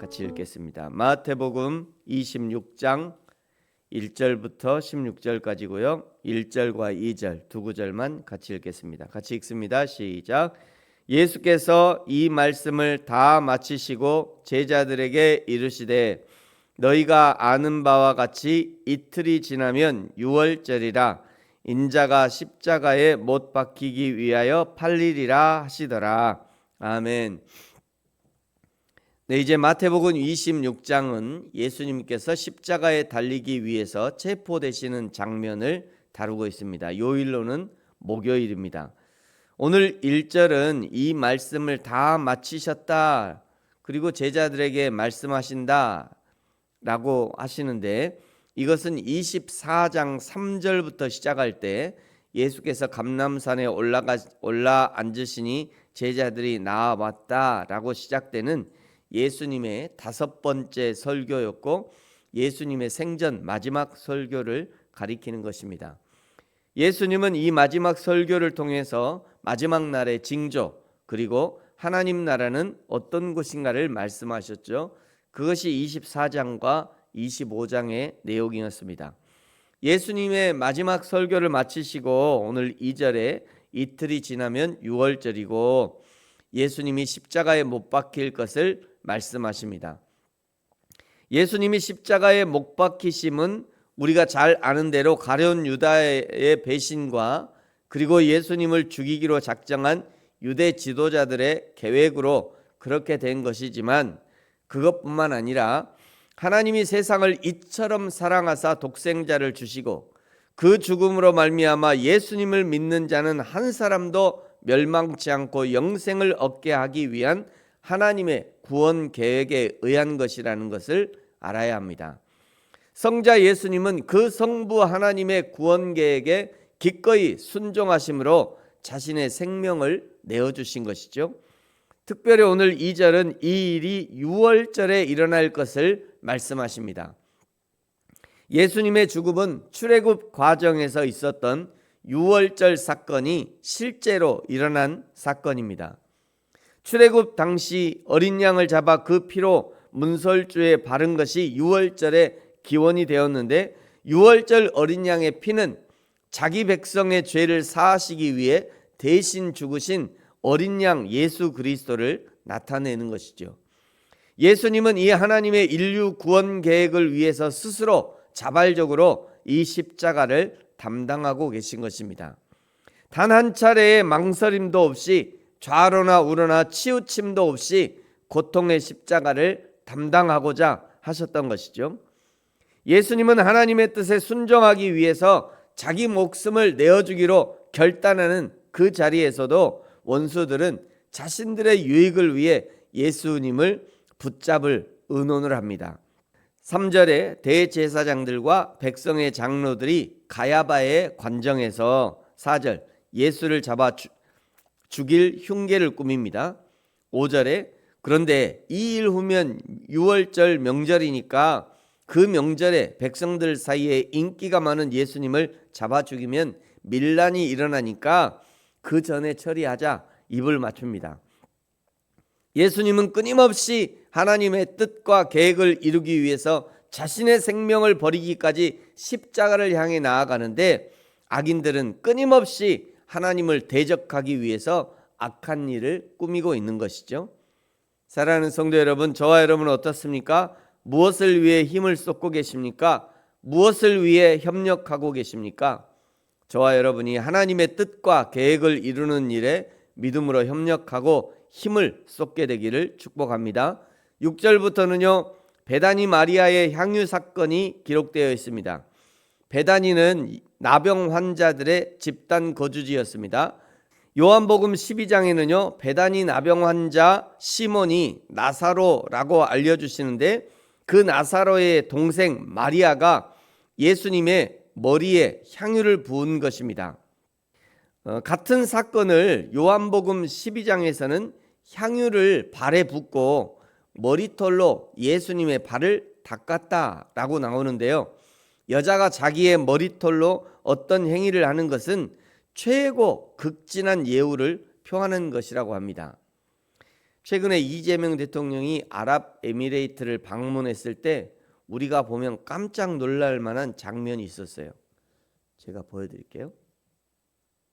같이 읽겠습니다. 마태복음 26장 1절부터 16절까지고요. 1절과 2절 두 구절만 같이 읽겠습니다. 같이 읽습니다. 시작. 예수께서 이 말씀을 다 마치시고 제자들에게 이르시되 너희가 아는 바와 같이 이틀이 지나면 유월절이라 인자가 십자가에 못 박히기 위하여 팔리리라 하시더라. 아멘. 네, 이제 마태복음 26장은 예수님께서 십자가에 달리기 위해서 체포되시는 장면을 다루고 있습니다. 요일로는 목요일입니다. 오늘 1절은 이 말씀을 다 마치셨다, 그리고 제자들에게 말씀하신다 라고 하시는데, 이것은 24장 3절부터 시작할 때 예수께서 감람산에 올라 앉으시니 제자들이 나와왔다 라고 시작되는 예수님의 5번째 설교였고, 예수님의 생전 마지막 설교를 가리키는 것입니다. 예수님은 이 마지막 설교를 통해서 마지막 날의 징조, 그리고 하나님 나라는 어떤 것인가를 말씀하셨죠. 그것이 24장과 25장의 내용이었습니다. 예수님의 마지막 설교를 마치시고 오늘 2절에 이틀이 지나면 유월절이고 예수님이 십자가에 못 박힐 것을 말씀하십니다. 예수님이 십자가에 못 박히심은 우리가 잘 아는 대로 가룟 유다의 배신과 그리고 예수님을 죽이기로 작정한 유대 지도자들의 계획으로 그렇게 된 것이지만, 그것뿐만 아니라 하나님이 세상을 이처럼 사랑하사 독생자를 주시고 그 죽음으로 말미암아 예수님을 믿는 자는 한 사람도 멸망치 않고 영생을 얻게 하기 위한 하나님의 구원 계획에 의한 것이라는 것을 알아야 합니다. 성자 예수님은 그 성부 하나님의 구원 계획에 기꺼이 순종하심으로 자신의 생명을 내어주신 것이죠. 특별히 오늘 2절은 이 일이 유월절에 일어날 것을 말씀하십니다. 예수님의 죽음은 출애굽 과정에서 있었던 유월절 사건이 실제로 일어난 사건입니다. 출애굽 당시 어린 양을 잡아 그 피로 문설주에 바른 것이 유월절의 기원이 되었는데, 유월절 어린 양의 피는 자기 백성의 죄를 사하시기 위해 대신 죽으신 어린 양 예수 그리스도를 나타내는 것이죠. 예수님은 이 하나님의 인류 구원 계획을 위해서 스스로 자발적으로 이 십자가를 담당하고 계신 것입니다. 단 한 차례의 망설임도 없이, 좌로나 우로나 치우침도 없이 고통의 십자가를 담당하고자 하셨던 것이죠. 예수님은 하나님의 뜻에 순종하기 위해서 자기 목숨을 내어주기로 결단하는 그 자리에서도 원수들은 자신들의 유익을 위해 예수님을 붙잡을 의논을 합니다. 3절에 대제사장들과 백성의 장로들이 가야바의 관정에서 4절 예수를 잡아 죽일 흉계를 꾸밉니다. 5절에 그런데 2일 후면 유월절 명절이니까 그 명절에 백성들 사이에 인기가 많은 예수님을 잡아 죽이면 밀란이 일어나니까 그 전에 처리하자 입을 맞춥니다. 예수님은 끊임없이 하나님의 뜻과 계획을 이루기 위해서 자신의 생명을 버리기까지 십자가를 향해 나아가는데, 악인들은 끊임없이 하나님을 대적하기 위해서 악한 일을 꾸미고 있는 것이죠. 사랑하는 성도 여러분, 저와 여러분은 어떻습니까? 무엇을 위해 힘을 쏟고 계십니까? 무엇을 위해 협력하고 계십니까? 저와 여러분이 하나님의 뜻과 계획을 이루는 일에 믿음으로 협력하고 힘을 쏟게 되기를 축복합니다. 6절부터는요, 베다니 마리아의 향유 사건이 기록되어 있습니다. 베다니는 나병 환자들의 집단 거주지였습니다. 요한복음 12장에는요, 베다니 나병 환자 시몬이 나사로라고 알려주시는데, 그 나사로의 동생 마리아가 예수님의 머리에 향유를 부은 것입니다. 같은 사건을 요한복음 12장에서는 향유를 발에 붓고 머리털로 예수님의 발을 닦았다라고 나오는데요, 여자가 자기의 머리털로 어떤 행위를 하는 것은 최고 극진한 예우를 표하는 것이라고 합니다. 최근에 이재명 대통령이 아랍에미레이트를 방문했을 때 우리가 보면 깜짝 놀랄 만한 장면이 있었어요. 제가 보여드릴게요.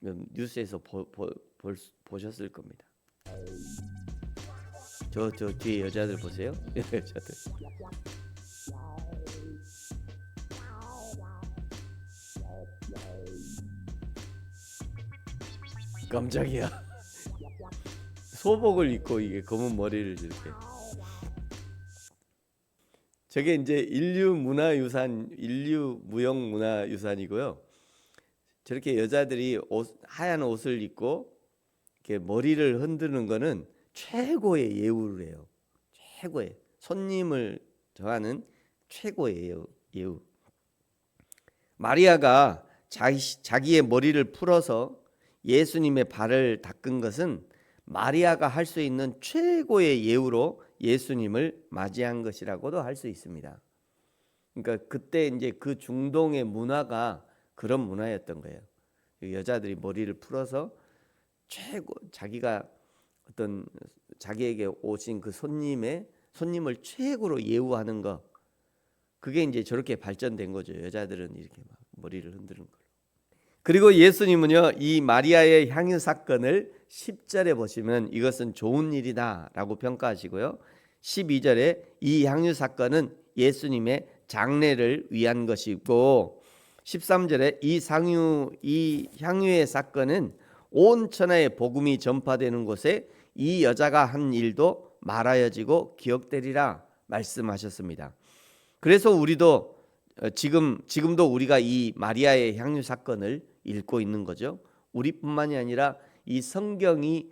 뉴스에서 보셨을 겁니다. 저 뒤에 여자들 보세요. 여자들. 깜짝이야. 소복을 입고 이게 검은 머리를 이렇게. 저게 이제 인류 무형 문화유산이고요. 저렇게 여자들이 하얀 옷을 입고 이렇게 머리를 흔드는 거는 최고의 예우래요. 최고의 손님을 저하는 최고의 예우. 마리아가 자기의 머리를 풀어서 예수님의 발을 닦은 것은 마리아가 할 수 있는 최고의 예우로 예수님을 맞이한 것이라고도 할 수 있습니다. 그러니까 그때 이제 그 중동의 문화가 그런 문화였던 거예요. 여자들이 머리를 풀어서 자기가 어떤 자기에게 오신 그 손님을 최고로 예우하는 거, 그게 이제 저렇게 발전된 거죠. 여자들은 이렇게 막 머리를 흔드는 거. 그리고 예수님은요, 이 마리아의 향유 사건을 10절에 보시면 이것은 좋은 일이다라고 평가하시고요. 12절에 이 향유 사건은 예수님의 장례를 위한 것이고, 13절에 이 향유의 사건은 온 천하에 복음이 전파되는 곳에 이 여자가 한 일도 말하여지고 기억되리라 말씀하셨습니다. 그래서 우리도 지금도 우리가 이 마리아의 향유 사건을 읽고 있는 거죠. 우리뿐만이 아니라 이 성경이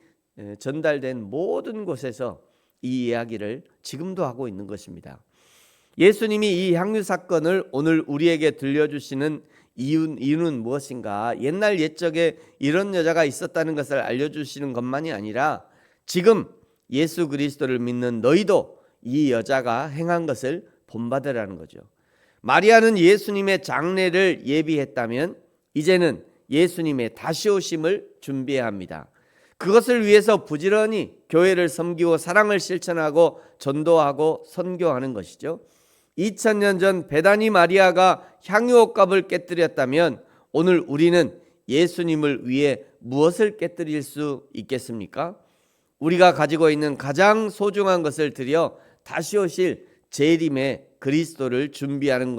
전달된 모든 곳에서 이 이야기를 지금도 하고 있는 것입니다. 예수님이 이 향유 사건을 오늘 우리에게 들려주시는 이유는 무엇인가? 옛날 옛적에 이런 여자가 있었다는 것을 알려주시는 것만이 아니라 지금 예수 그리스도를 믿는 너희도 이 여자가 행한 것을 본받으라는 거죠. 마리아는 예수님의 장례를 예비했다면 이제는 예수님의 다시 오심을 준비해야 합니다. 그것을 위해서 부지런히 교회를 섬기고 사랑을 실천하고 전도하고 선교하는 것이죠. 2000년 전 베다니 마리아가 향유옥값을 깨뜨렸다면 오늘 우리는 예수님을 위해 무엇을 깨뜨릴 수 있겠습니까? 우리가 가지고 있는 가장 소중한 것을 드려 다시 오실 재림의 그리스도를 준비하는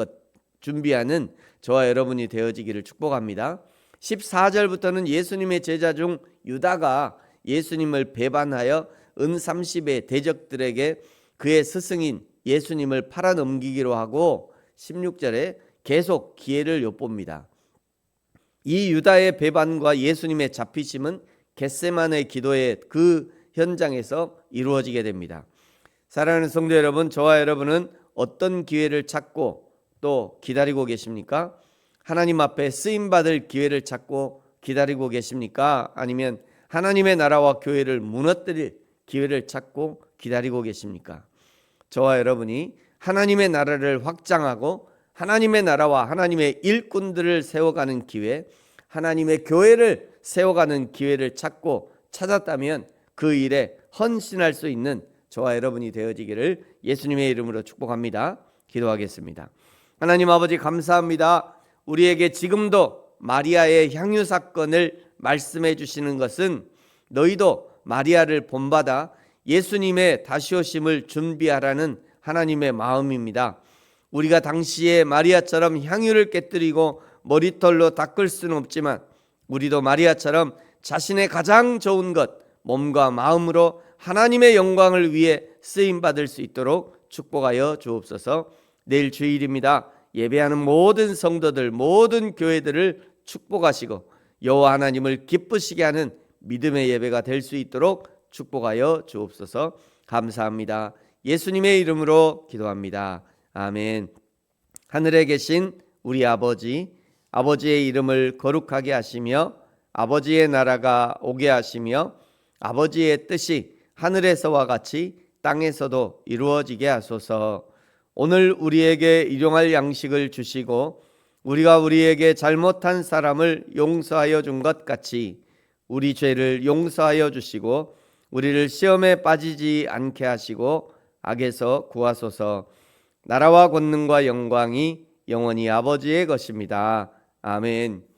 저와 여러분이 되어지기를 축복합니다. 14절부터는 예수님의 제자 중 유다가 예수님을 배반하여 은 30의 대적들에게 그의 스승인 예수님을 팔아넘기기로 하고 16절에 계속 기회를 엿봅니다. 이 유다의 배반과 예수님의 잡히심은 겟세마네 기도의 그 현장에서 이루어지게 됩니다. 사랑하는 성도 여러분, 저와 여러분은 어떤 기회를 찾고 또 기다리고 계십니까? 하나님 앞에 쓰임받을 기회를 찾고 기다리고 계십니까? 아니면 하나님의 나라와 교회를 무너뜨릴 기회를 찾고 기다리고 계십니까? 저와 여러분이 하나님의 나라를 확장하고 하나님의 나라와 하나님의 일꾼들을 세워가는 기회, 하나님의 교회를 세워가는 기회를 찾았다면 그 일에 헌신할 수 있는 저와 여러분이 되어지기를 예수님의 이름으로 축복합니다. 기도하겠습니다. 하나님 아버지 감사합니다. 우리에게 지금도 마리아의 향유 사건을 말씀해 주시는 것은 너희도 마리아를 본받아 예수님의 다시 오심을 준비하라는 하나님의 마음입니다. 우리가 당시에 마리아처럼 향유를 깨뜨리고 머리털로 닦을 수는 없지만 우리도 마리아처럼 자신의 가장 좋은 것, 몸과 마음으로 하나님의 영광을 위해 쓰임받을 수 있도록 축복하여 주옵소서. 내일 주일입니다. 예배하는 모든 성도들, 모든 교회들을 축복하시고 여호와 하나님을 기쁘시게 하는 믿음의 예배가 될 수 있도록 축복하여 주옵소서. 감사합니다. 예수님의 이름으로 기도합니다. 아멘. 하늘에 계신 우리 아버지, 아버지의 이름을 거룩하게 하시며 아버지의 나라가 오게 하시며 아버지의 뜻이 하늘에서와 같이 땅에서도 이루어지게 하소서. 오늘 우리에게 일용할 양식을 주시고 우리가 우리에게 잘못한 사람을 용서하여 준 것 같이 우리 죄를 용서하여 주시고 우리를 시험에 빠지지 않게 하시고 악에서 구하소서. 나라와 권능과 영광이 영원히 아버지의 것입니다. 아멘.